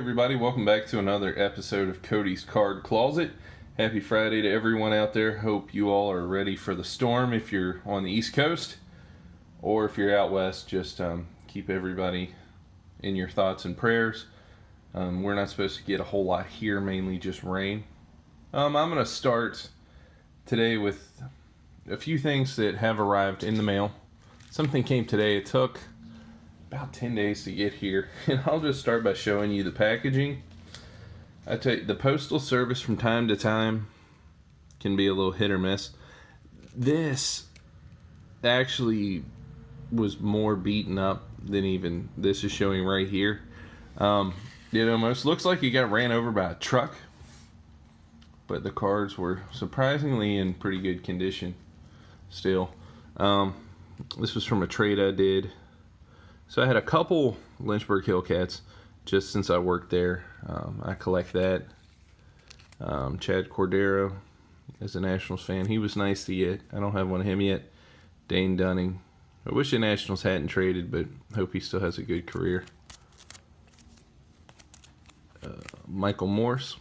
everybody, welcome back to another episode of Cody's Card Closet. Happy Friday to everyone out there. Hope you all are ready for the storm if you're on the East Coast, or if you're out west, just keep everybody in your thoughts and prayers. We're not supposed to get a whole lot here, mainly just rain. I'm going to start today with a few things that have arrived in the mail. Something came today. It took about 10 days to get here, and I'll just start by showing you the packaging. I tell you, the postal service from time to time can be a little hit or miss. This actually was more beaten up than even this is showing right here. It almost looks like it got ran over by a truck, but the cards were surprisingly in pretty good condition still. This was from a trade I did. So I had a couple Lynchburg Hellcats just since I worked there. I collect that. Chad Cordero, as a Nationals fan, he was nice to get. I don't have one of him yet. Dane Dunning. I wish the Nationals hadn't traded, but hope he still has a good career. Michael Morse,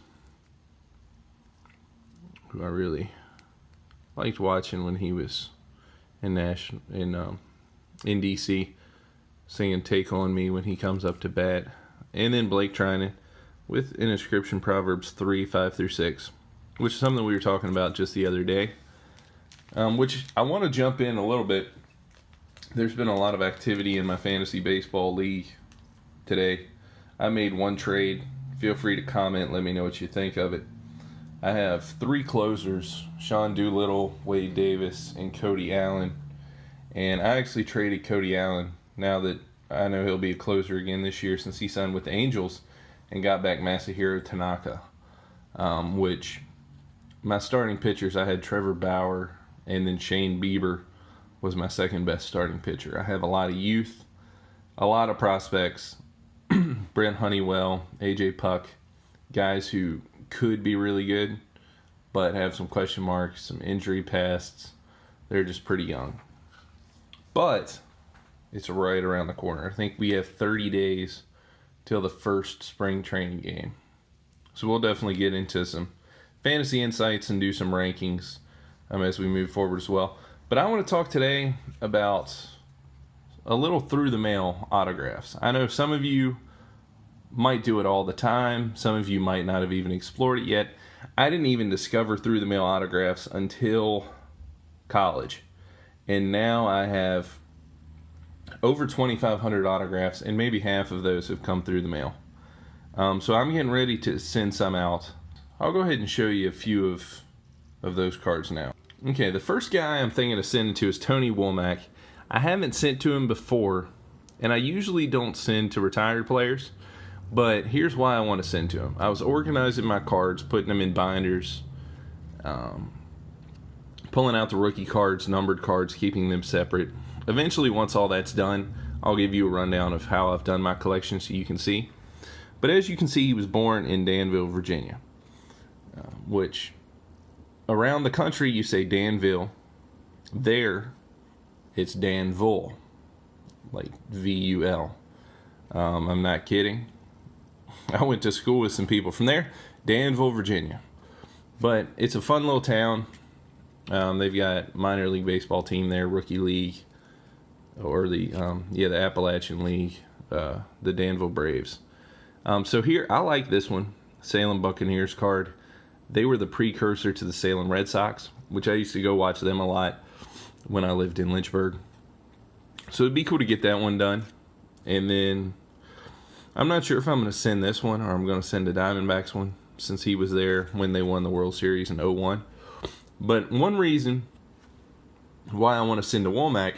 who I really liked watching when he was in DC. Singing "Take on Me" when he comes up to bat. And then Blake Trinan with an inscription, Proverbs 3:5-6, which is something we were talking about just the other day, which I want to jump in a little bit. There's been a lot of activity in my fantasy baseball league today. I made one trade. Feel free to comment, let me know what you think of it. I have 3 closers: Sean Doolittle, Wade Davis, and Cody Allen. And I actually traded Cody Allen now that I know he'll be a closer again this year, since he signed with the Angels and got back Masahiro Tanaka, which my starting pitchers, I had Trevor Bauer, and then Shane Bieber was my second best starting pitcher. I have a lot of youth, a lot of prospects, Brent Honeywell, AJ Puck, guys who could be really good but have some question marks, some injury pasts. They're just pretty young. But it's right around the corner. I think we have 30 days till the first spring training game. So we'll definitely get into some fantasy insights and do some rankings as we move forward as well. But I want to talk today about a little through the mail autographs. I know some of you might do it all the time. Some of you might not have even explored it yet. I didn't even discover through the mail autographs until college. And now I have over 2,500 autographs, and maybe half of those have come through the mail. So I'm getting ready to send some out. I'll go ahead and show you a few of those cards now. Okay, the first guy I'm thinking of sending to is Tony Womack. I haven't sent to him before, and I usually don't send to retired players, but here's why I want to send to him. I was organizing my cards, putting them in binders, pulling out the rookie cards, numbered cards, keeping them separate. Eventually, once all that's done, I'll give you a rundown of how I've done my collection so you can see. But as you can see, he was born in Danville, Virginia, which around the country you say Danville. There, it's Danville, like V-U-L. I'm not kidding. I went to school with some people from there, Danville, Virginia. But it's a fun little town. They've got minor league baseball team there, rookie league, or the Appalachian League, the Danville Braves. So here, I like this one, Salem Buccaneers card. They were the precursor to the Salem Red Sox, which I used to go watch them a lot when I lived in Lynchburg. So it'd be cool to get that one done. And then, I'm not sure if I'm going to send this one or I'm going to send the Diamondbacks one, since he was there when they won the World Series in 2001. But one reason why I want to send to Womack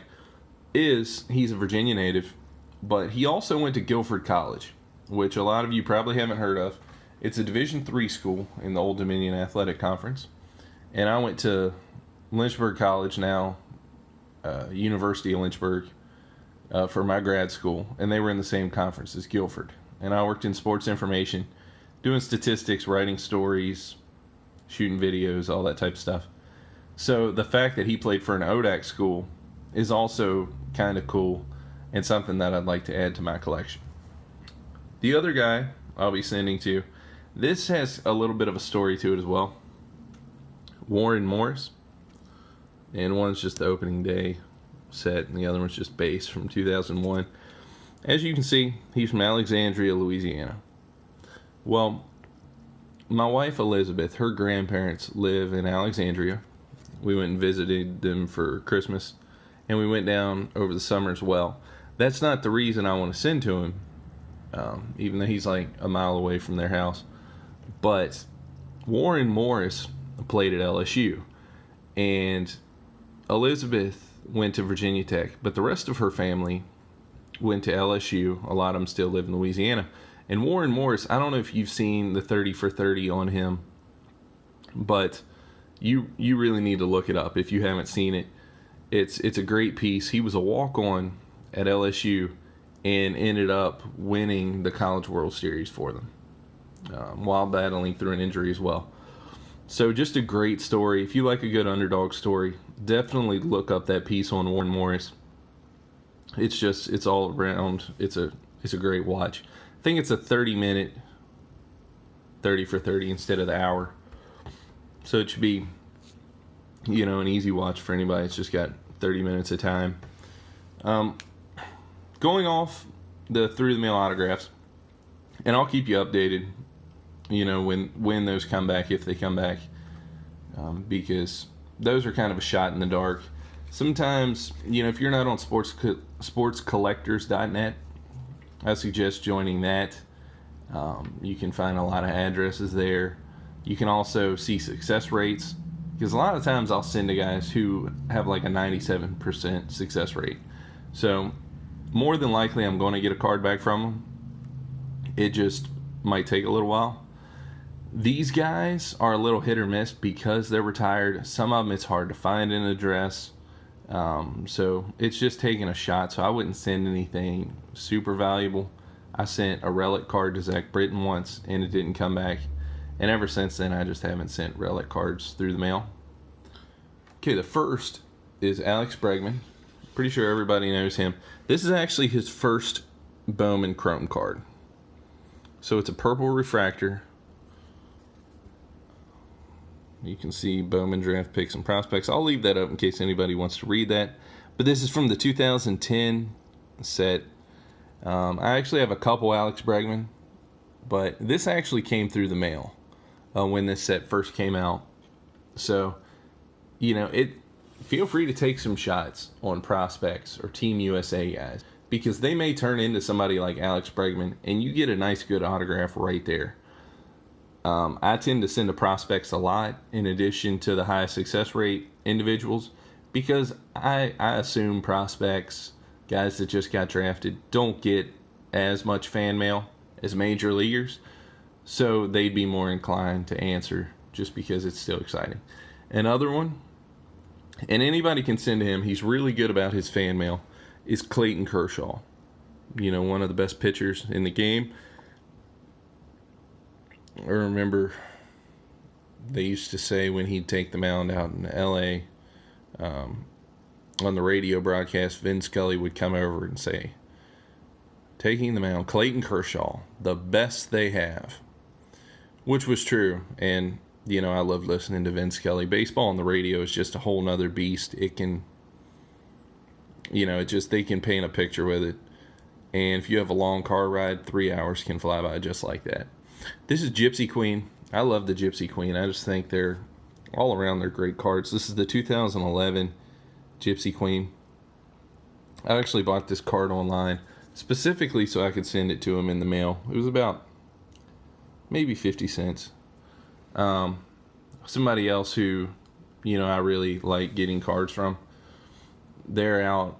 is he's a Virginia native, but he also went to Guilford College, which a lot of you probably haven't heard of. It's a Division III school in the Old Dominion Athletic Conference. And I went to Lynchburg College, now University of Lynchburg, for my grad school, and they were in the same conference as Guilford. And I worked in sports information, doing statistics, writing stories, shooting videos, all that type of stuff. So the fact that he played for an ODAC school is also kind of cool and something that I'd like to add to my collection. The other guy I'll be sending to. This has a little bit of a story to it as well. Warren Morris, and one's just the opening day set, and the other one's just base from 2001. As you can see, he's from Alexandria, Louisiana. Well, my wife Elizabeth, her grandparents live in Alexandria. We went and visited them for Christmas, and we went down over the summer as well. That's not the reason I want to send to him, even though he's like a mile away from their house. But Warren Morris played at LSU, and Elizabeth went to Virginia Tech, but the rest of her family went to LSU. A lot of them still live in Louisiana. And Warren Morris, I don't know if you've seen the 30 for 30 on him, but you really need to look it up if you haven't seen it. It's a great piece. He was a walk-on at LSU and ended up winning the College World Series for them while battling through an injury as well. So just a great story. If you like a good underdog story, definitely look up that piece on Warren Morris. It's all around. It's a great watch. I think it's a 30-minute 30 for 30 instead of the hour. So it should be, an easy watch for anybody. It's just got 30 minutes of time. Going off the through the mail autographs, and I'll keep you updated, when those come back, if they come back, because those are kind of a shot in the dark. Sometimes, if you're not on sportscollectors.net, I suggest joining that. You can find a lot of addresses there. You can also see success rates, because a lot of times I'll send to guys who have like a 97% success rate. So more than likely I'm going to get a card back from them. It just might take a little while. These guys are a little hit or miss because they're retired. Some of them it's hard to find an address. So it's just taking a shot. So I wouldn't send anything super valuable. I sent a relic card to Zach Britton once, and it didn't come back. And ever since then, I just haven't sent relic cards through the mail. Okay, the first is Alex Bregman. Pretty sure everybody knows him. This is actually his first Bowman Chrome card. So it's a purple refractor. You can see Bowman draft picks and prospects. I'll leave that up in case anybody wants to read that. But this is from the 2010 set. I actually have a couple Alex Bregman, but this actually came through the mail when this set first came out. So, feel free to take some shots on prospects or Team USA guys, because they may turn into somebody like Alex Bregman, and you get a nice, good autograph right there. I tend to send to prospects a lot in addition to the high success rate individuals, because I assume prospects, guys that just got drafted, don't get as much fan mail as major leaguers, so they'd be more inclined to answer just because it's still exciting. Another one, and anybody can send to him, he's really good about his fan mail, is Clayton Kershaw. One of the best pitchers in the game. I remember they used to say when he'd take the mound out in L.A., on the radio broadcast, Vin Scully would come over and say, taking the mound, Clayton Kershaw, the best they have. Which was true. And, I love listening to Vin Scully. Baseball on the radio is just a whole nother beast. It can, they can paint a picture with it. And if you have a long car ride, 3 hours can fly by just like that. This is Gypsy Queen. I love the Gypsy Queen. I just think they're all around, they're great cards. This is the 2011 Gypsy Queen. I actually bought this card online specifically so I could send it to him in the mail. It was about maybe 50 cents. Somebody else who, I really like getting cards from, they're out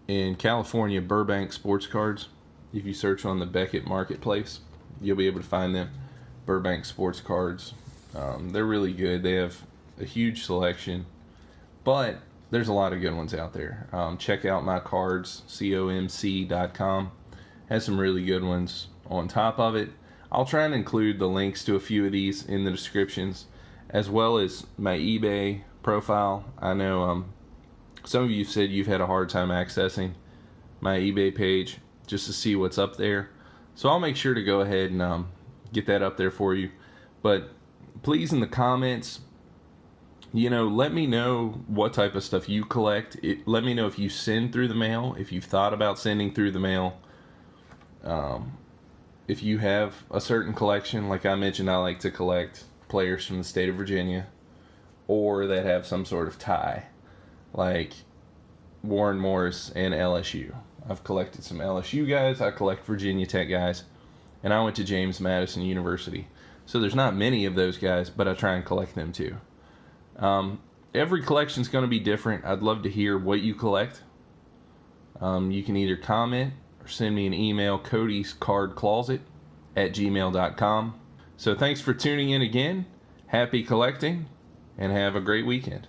in California, Burbank Sports Cards. If you search on the Beckett Marketplace, you'll be able to find them. Burbank Sports Cards. They're really good. They have a huge selection, but there's a lot of good ones out there. Check out my cards, comc.com. Has some really good ones on top of it. I'll try and include the links to a few of these in the descriptions, as well as my eBay profile. I know some of you said you've had a hard time accessing my eBay page just to see what's up there. So I'll make sure to go ahead and get that up there for you. But please, in the comments, let me know what type of stuff you collect. Let me know if you send through the mail, if you've thought about sending through the mail. If you have a certain collection, like I mentioned, I like to collect players from the state of Virginia or that have some sort of tie, like Warren Morris and LSU. I've collected some LSU guys, I collect Virginia Tech guys, and I went to James Madison University. So there's not many of those guys, but I try and collect them too. Every collection's going to be different. I'd love to hear what you collect. You can either comment or send me an email, codyscardcloset@gmail.com. So thanks for tuning in again. Happy collecting, and have a great weekend.